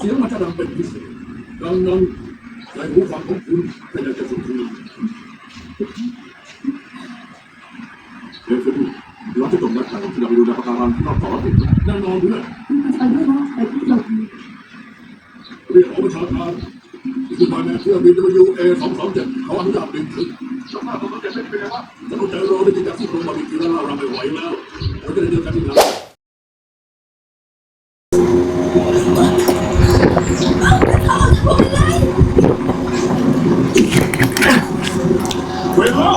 เสียงมันจะดังเป็นพิเศษดังนั้นในหูฟังของคุณไม่อยากจะสุนทรีเฮ้ยคุณเราจะต้องนัดกันที่เราไปดูในปะการังที่นอกเกาะแน่นอนด้วยไปด้วยนะไปที่เราเรียกของประชาการคือมาในเครื่องบิน WA227เขาอนุญาตบินถึงสภาพของเราจะเป็นไงวะจะต้องใจรอได้จากที่โรงพยาบาลอีกทีแล้วเราไม่ไหวแล้วเราจะได้เจอกันที่ไหนเวลา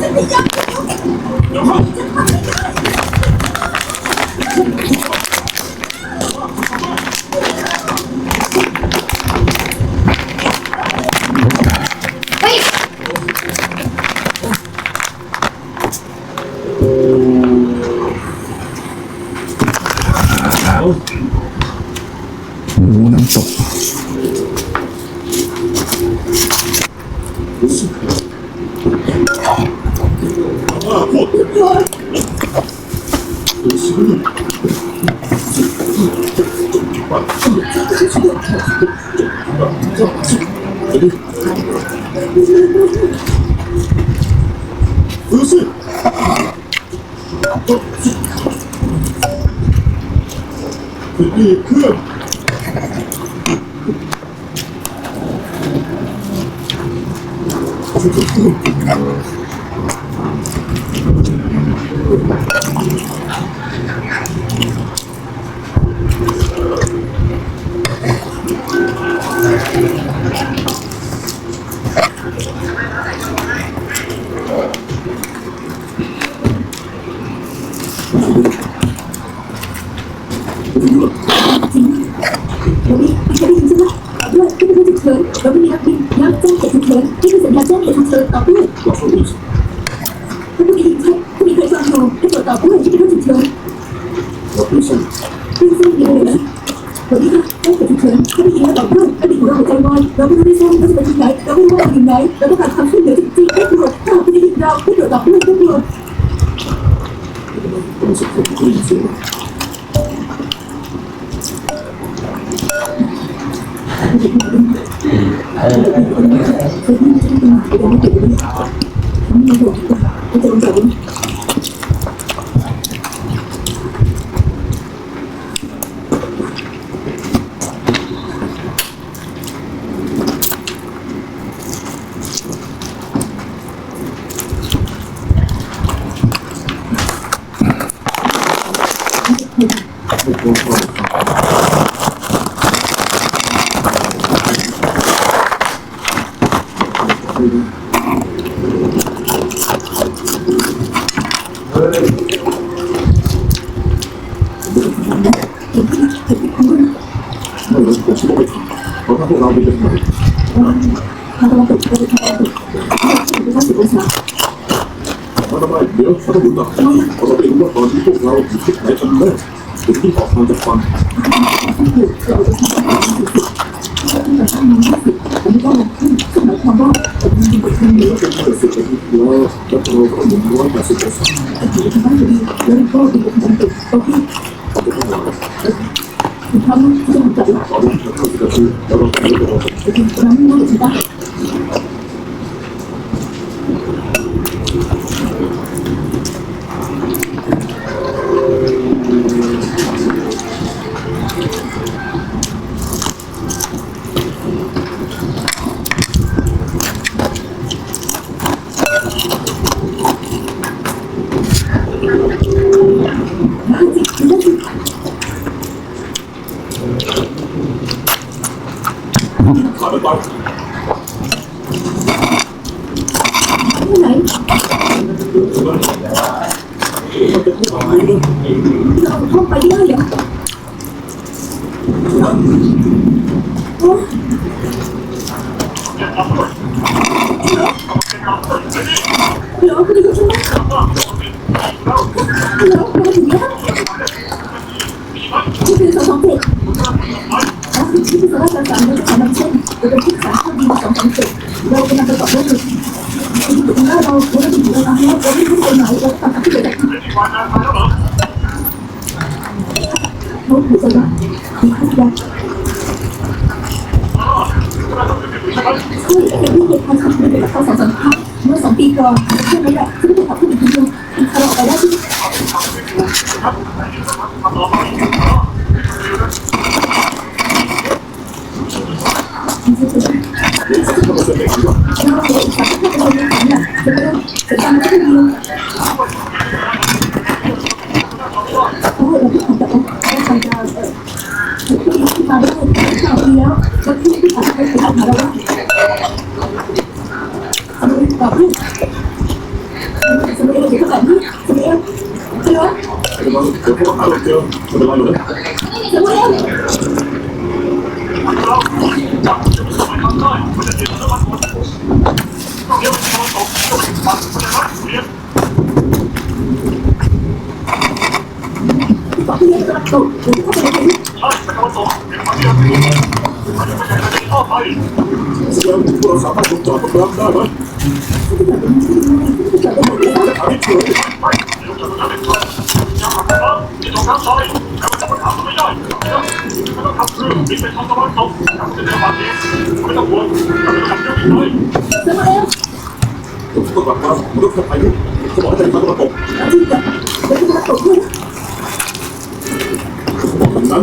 ฉันไม่อยากเดี๋ยวครับน้ำตกพวกดูสินี่เครื่องเราไม่มีนักบินนักแจ้งเหตุฉุกเฉินที่มีสัญญาณแจ้งเหตุฉุกเฉินต่อด้วยถ้าผู้นี้ใช่ผู้นี้เคยฟังโทรให้ตรวจต่อด้วยที่เป็นรถฉุกเฉินซึ่งเดียวเลยนะวันนี้ค่ะแจ้งเหตุฉุกเฉินถ้าไม่มีแล้วต่อด้วยอดีตของเราหัวใจวายเราไม่รู้ได้ซ้ำว่าจะไปที่ไหนเราไม่รู้ว่าอยู่ไหนเราต้องการความช่วยเหลือจริงๆให้ตรวจถ้าผู้นี้เราให้ตรวจต่อด้วยทุกคนเพราะถ้าพวกเราไปเป็นใครถ้าเราตกไปทำอะไรถ้าสุดองศาทำไมเดี๋ยวถ้าถึงแบบเราไปรู้ว่าตอนที่พวกเราอยู่ที่ไหนกันแน่ถึงที่ออกมาจากฟังผมก็ขึ้นหมายความว่าผมมีบทเรียนเยอะเป็น10 นาทีแล้วแล้วเราก็หมุน180 องศาทำได้ดีแล้วก็เป็นบทเรียนติดโอเคทำจะจัดตอนนี้เราเข้าสู่การแล้วเราไปดูตัวเราไม่รู้จะได้ขาดไปที่ไหนเราเข้าไปได้เหรอโอ้เหรอคุณดูใช่ไหมเหรอมาถึงแล้วนี่คือ227ที่คือสาระการเราจะทำเช่นเราเป็นที่สาข้อดี227เรากำลังประกอบด้วยถึงแล้วเราจะถึงเวลาแล้วเราไม่รู้ไปไหนเราทำอะไรได้ เขาถูกสนะมีข้ายาช่วยเป็นที่เด็กคนทำเป็นเขา2-3 ครั้งเมื่อ2 ปีก่อนใช่ไหมล่ะที่ได้ขับผู้หญิงคนเดียวเขาออกไปได้ที่เราเด็กกับผู้คนนี้น่ะจะทำได้ดีโอ้ยเราที่ทำแต่ต้องทำยาวที่มาได้ข่าวดีแล้วแล้วที่ทำให้เขาหาเราว่าสมัยต่อพี่สมัยเราเด็กแบบนี้สมัยเจอเดี๋ยวพวกหาเราเจอไม่เป็นไรเลยสมัยต่อพี่จะตกหรือเข้าไปในเสียงพวกเราสามารถจอดรถได้ไหมจะหาที่เฉยต้องกลับมามันต้องไปดูสมองใจมันต้องตกนั้น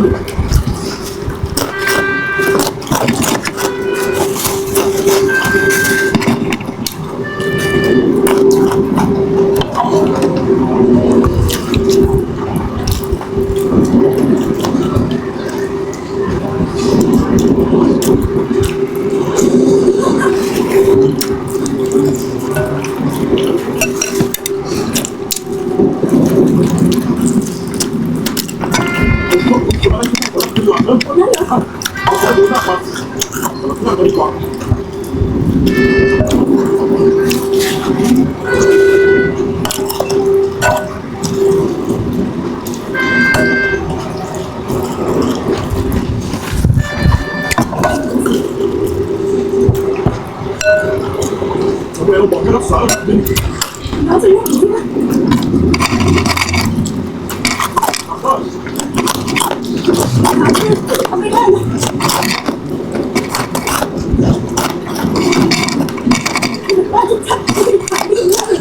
เราบอกให้รักษาดิเราจะยังไงทำไม่ได้ว่าจะทำให้ขายดีเลย